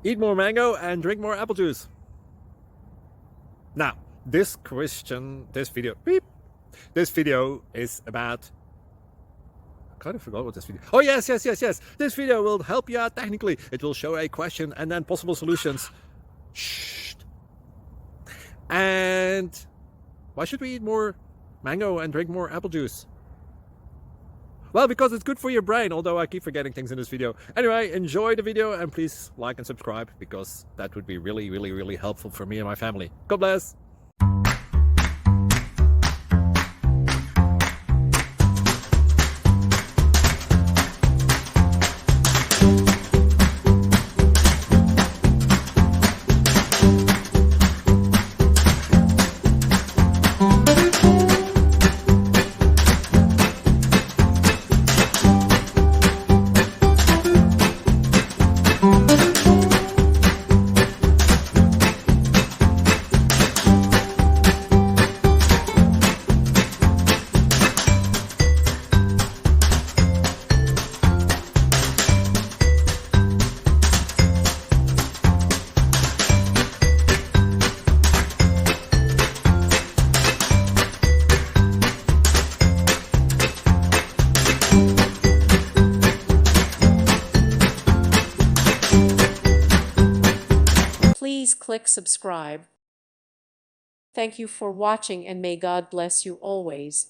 Eat more mango and drink more apple juice. Now, this video is about, I kind of forgot what this video. Oh, yes. This video will help you out technically. It will show a question and then possible solutions. Shh. And why should we eat more mango and drink more apple juice? Well, because it's good for your brain, although I keep forgetting things in this video. Anyway, enjoy the video and please like and subscribe, because that would be really helpful for me and my family. God bless. Please click subscribe. Thank you for watching and may God bless you always.